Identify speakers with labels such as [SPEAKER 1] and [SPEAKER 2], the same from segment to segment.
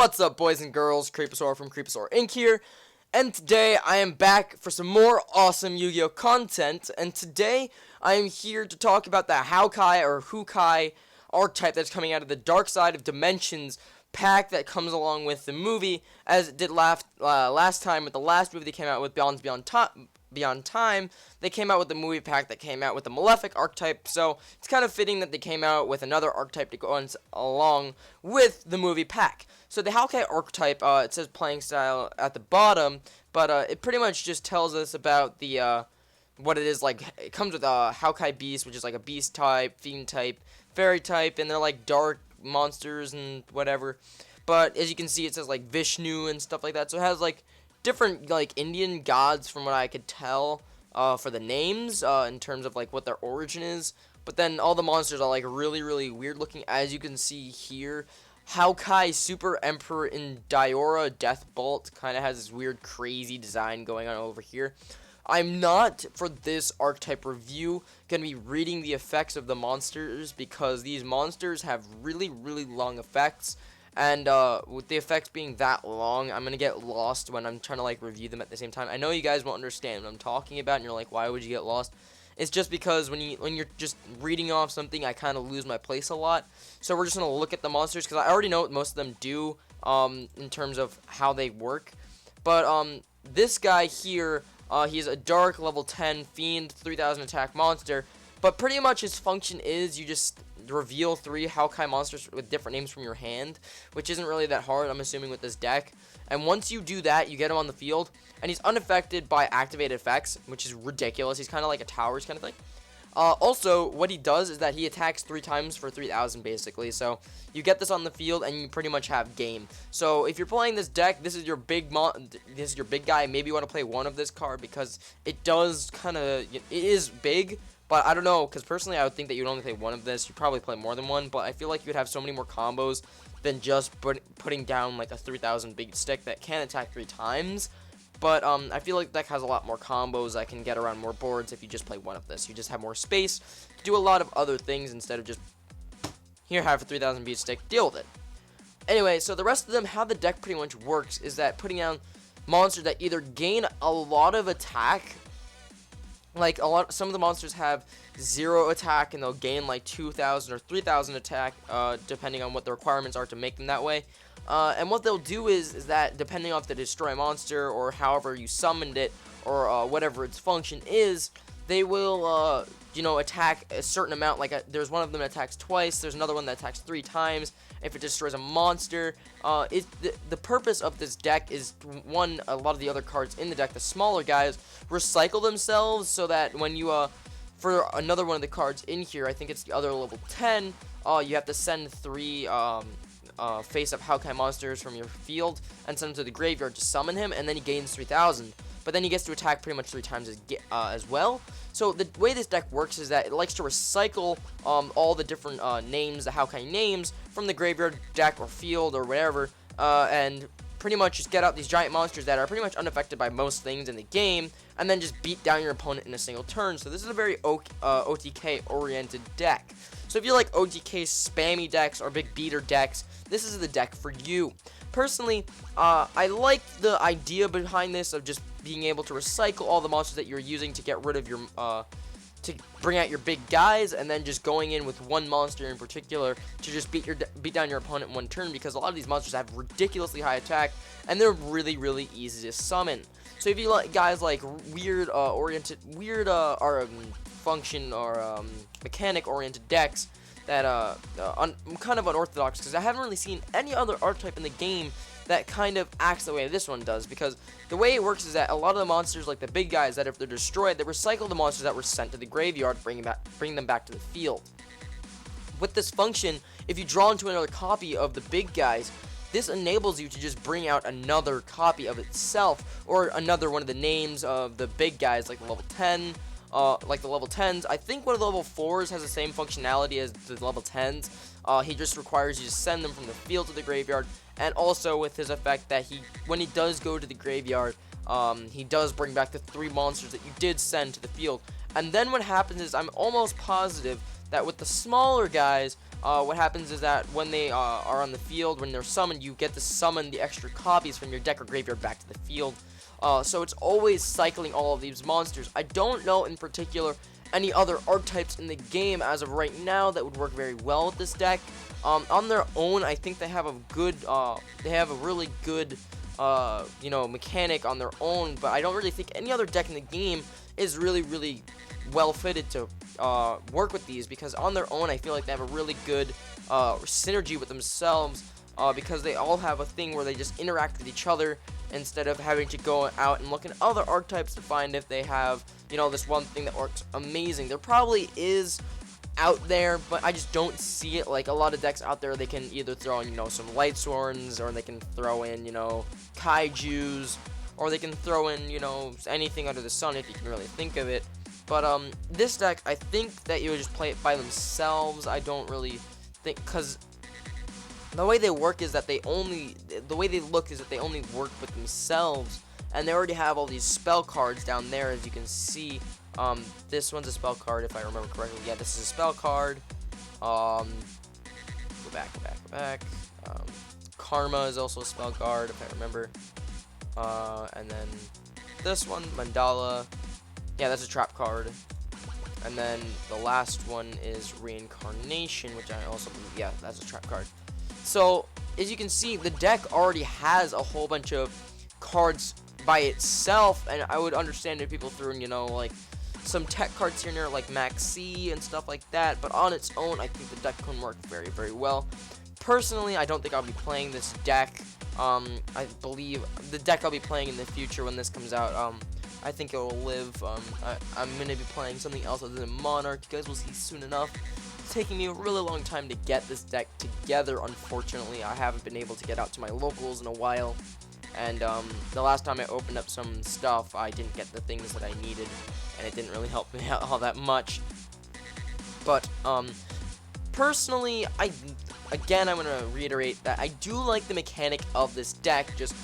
[SPEAKER 1] What's up, boys and girls? Creeposaur from Creeposaur Inc. here, and today I am back for some more awesome Yu-Gi-Oh! Content, and today I am here to talk about the Houkai archetype that's coming out of the Dark Side of Dimensions pack that comes along with the movie, as it did last time with the last movie they came out with, Beyond Time. They came out with the movie pack that came out with the Malefic archetype, so it's kind of fitting that they came out with another archetype to go along with the movie pack. So the Houkai archetype, it says playing style at the bottom, but it pretty much just tells us about the what it is like. It comes with a Houkai beast, which is like a beast type, fiend type, fairy type, and they're like dark monsters and whatever. But as you can see, it says like Vishnu and stuff like that, so it has like different like Indian gods from what I could tell for the names in terms of like what their origin is. But then all the monsters are like really weird looking, as you can see here. Houkai Super Emperor in Diora Death Bolt kind of has this weird crazy design going on over here. I'm not, for this archetype review, going to be reading the effects of the monsters, because these monsters have really long effects, and with the effects being that long, I'm going to get lost when I'm trying to like review them at the same time. I know you guys won't understand what I'm talking about, and you're like, why would you get lost? It's just because when you're just reading off something, I kind of lose my place a lot. So we're just going to look at the monsters, because I already know what most of them do in terms of how they work. But this guy here, he's a dark level 10 fiend 3000 attack monster, but pretty much his function is you just reveal 3 Houkai monsters with different names from your hand, which isn't really that hard, I'm assuming, with this deck. And once you do that, you get him on the field, and he's unaffected by activated effects, which is ridiculous. He's kind of like a towers kind of thing. Also, what he does is that he attacks 3 times for 3000 basically, so you get this on the field and you pretty much have game. So if you're playing this deck, this is your big guy. Maybe you want to play one of this card, because it does kind of, it is big, but I don't know, because personally I would think that you'd only play one of this. You'd probably play more than one, but I feel like you'd have so many more combos than just putting down like a 3000 big stick that can attack 3 times. But I feel like the deck has a lot more combos that can get around more boards if you just play one of this. You just have more space to do a lot of other things instead of just, here, have a 3000 beat stick, deal with it. Anyway, so the rest of them, how the deck pretty much works is that putting down monsters that either gain a lot of attack, like some of the monsters have 0 attack and they'll gain like 2000 or 3000 attack, depending on what the requirements are to make them that way. And what they'll do is that, depending on if they destroy a monster or however you summoned it or whatever its function is, they will attack a certain amount. Like there's one of them that attacks twice, there's another one that attacks 3 times if it destroys a monster. The purpose of this deck is, one, a lot of the other cards in the deck, the smaller guys, recycle themselves, so that when you for another one of the cards in here, I think it's the other level 10, you have to send 3 face-up Houkai monsters from your field and send him to the graveyard to summon him, and then he gains 3000. But then he gets to attack pretty much 3 times as well. So the way this deck works is that it likes to recycle all the different names, the Houkai names, from the graveyard, deck, or field, or whatever, and pretty much just get out these giant monsters that are pretty much unaffected by most things in the game, and then just beat down your opponent in a single turn. So this is a very OTK-oriented deck. So if you like OTK spammy decks or big beater decks, this is the deck for you. Personally, I like the idea behind this of just being able to recycle all the monsters that you're using to get rid of your, to bring out your big guys, and then just going in with one monster in particular to just beat down your opponent in one turn, because a lot of these monsters have ridiculously high attack, and they're really easy to summon. So if you like guys like weird function or mechanic oriented decks that kind of unorthodox, because I haven't really seen any other archetype in the game that kind of acts the way this one does, because the way it works is that a lot of the monsters, like the big guys, that if they're destroyed, they recycle the monsters that were sent to the graveyard, bring them back to the field. With this function, if you draw into another copy of the big guys, this enables you to just bring out another copy of itself, or another one of the names of the big guys, like the level 10, like the level 10s. I think one of the level 4s has the same functionality as the level 10s. He just requires you to send them from the field to the graveyard, and also with his effect that when he does go to the graveyard, he does bring back the 3 monsters that you did send to the field. And then what happens is, I'm almost positive that with the smaller guys, what happens is that when they are on the field, when they're summoned, you get to summon the extra copies from your deck or graveyard back to the field. So it's always cycling all of these monsters. I don't know in particular any other archetypes in the game as of right now that would work very well with this deck. On their own, I think they have a good, they have a really good, you know, mechanic on their own, but I don't really think any other deck in the game is really well fitted to work with these, because on their own I feel like they have a really good synergy with themselves, because they all have a thing where they just interact with each other instead of having to go out and look at other archetypes to find if they have, you know, this one thing that works amazing. There probably is out there, but I just don't see it. Like, a lot of decks out there, they can either throw in, you know, some Lightsworns, or they can throw in, you know, Kaijus, or they can throw in, you know, anything under the sun if you can really think of it. But this deck, I think that you would just play it by themselves. I don't really think, because the way they work is that the way they look is that they only work with themselves, and they already have all these spell cards down there, as you can see. This one's a spell card, if I remember correctly. Yeah, this is a spell card. Go back. Karma is also a spell card, if I remember. And then this one, Mandala. Yeah, that's a trap card. And then the last one is Reincarnation, which I also believe, yeah, that's a trap card. So, as you can see, the deck already has a whole bunch of cards by itself, and I would understand if people threw in, you know, like, some tech cards here and there, like Maxi and stuff like that, but on its own, I think the deck can work very well. Personally, I don't think I'll be playing this deck. I believe the deck I'll be playing in the future when this comes out, I think it will live. I'm going to be playing something else other than Monarch. You guys will see soon enough. It's taking me a really long time to get this deck together, unfortunately. I haven't been able to get out to my locals in a while. And the last time I opened up some stuff, I didn't get the things that I needed, and it didn't really help me out all that much. But personally, I'm going to reiterate that I do like the mechanic of this deck. Just,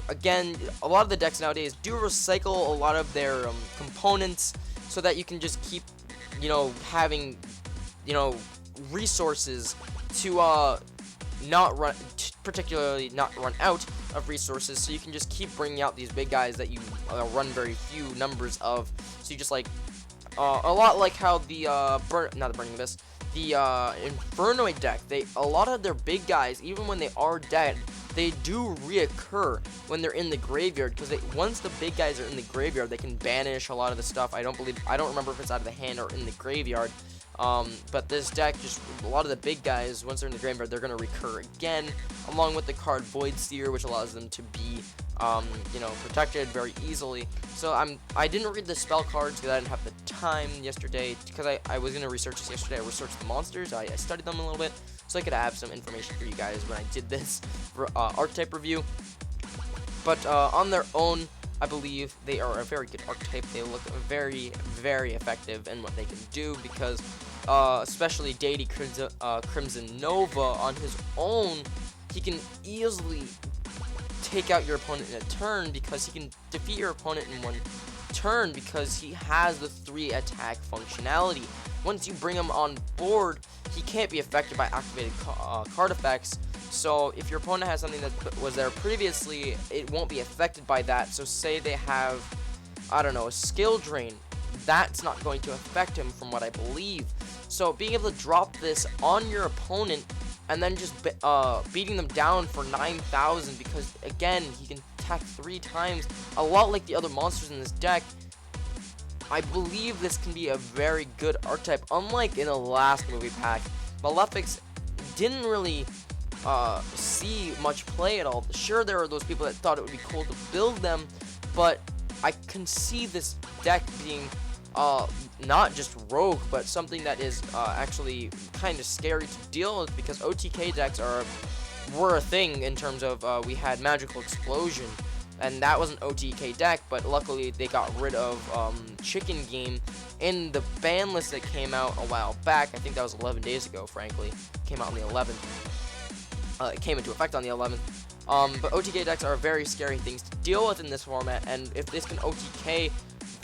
[SPEAKER 1] again, a lot of the decks nowadays do recycle a lot of their components so that you can just keep, you know, having, you know, resources to particularly not run out of resources, so you can just keep bringing out these big guys that you run very few numbers of. So you just, like, a lot like how the the Infernoid deck, a lot of their big guys, even when they are dead, they do reoccur when they're in the graveyard, because once the big guys are in the graveyard, they can banish a lot of the stuff. I don't remember if it's out of the hand or in the graveyard. But this deck, just a lot of the big guys, once they're in the graveyard, they're going to recur again, along with the card Void Seer, which allows them to be, you know, protected very easily. So I didn't read the spell cards because I didn't have the time yesterday, because I was going to research this yesterday. I researched the monsters, I studied them a little bit, so I could have some information for you guys when I did this archetype review. But on their own, I believe they are a very good archetype. They look very effective in what they can do, because especially Deity Crimson Nova on his own, he can easily take out your opponent in a turn, because he can defeat your opponent in one turn because he has the 3 attack functionality. Once you bring him on board, he can't be affected by activated card effects. So if your opponent has something that was there previously, it won't be affected by that. So say they have, I don't know, a skill drain, that's not going to affect him from what I believe. So being able to drop this on your opponent and then just beating them down for 9,000, because again, he can attack 3 times, a lot like the other monsters in this deck. I believe this can be a very good archetype. Unlike in the last movie pack, Malefics didn't really see much play at all. Sure, there are those people that thought it would be cool to build them, but I can see this deck being not just rogue, but something that is actually kind of scary to deal with, because OTK decks were a thing in terms of we had Magical Explosion, and that was an OTK deck, but luckily they got rid of Chicken Game in the ban list that came out a while back. I think that was 11 days ago, frankly. It came out on the 11th. It came into effect on the 11th. But OTK decks are very scary things to deal with in this format, and if this can OTK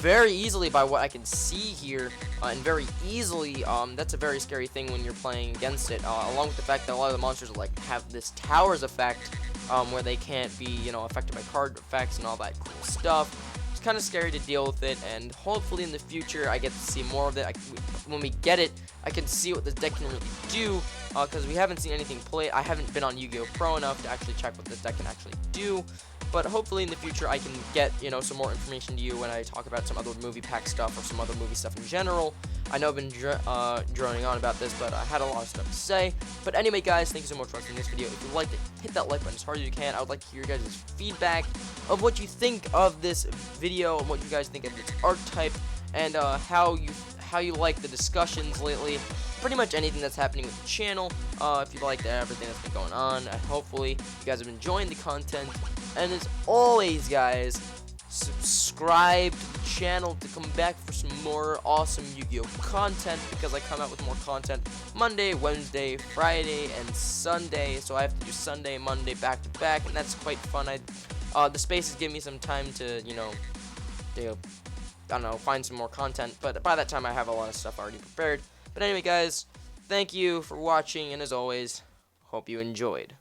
[SPEAKER 1] very easily by what I can see here, and very easily, that's a very scary thing when you're playing against it, along with the fact that a lot of the monsters like have this towers effect, where they can't be, you know, affected by card effects and all that cool stuff. It's kind of scary to deal with it, and hopefully in the future I get to see more of it. When we get it, I can see what this deck can really do, because we haven't seen anything played. I haven't been on Yu-Gi-Oh! Pro enough to actually check what this deck can actually do. But hopefully in the future I can get, you know, some more information to you when I talk about some other movie pack stuff or some other movie stuff in general. I know I've been droning on about this, but I had a lot of stuff to say. But anyway, guys, thank you so much for watching this video. If you liked it, hit that like button as hard as you can. I would like to hear your guys' feedback of what you think of this video and what you guys think of this archetype, and how you like the discussions lately. Pretty much anything that's happening with the channel. If you liked everything that's been going on, hopefully you guys have been enjoying the content. And as always, guys, subscribe to the channel to come back for some more awesome Yu-Gi-Oh! Content, because I come out with more content Monday, Wednesday, Friday, and Sunday. So I have to do Sunday and Monday back to back, and that's quite fun. The spaces give me some time to, you know, I don't know, find some more content. But by that time, I have a lot of stuff already prepared. But anyway, guys, thank you for watching, and as always, hope you enjoyed.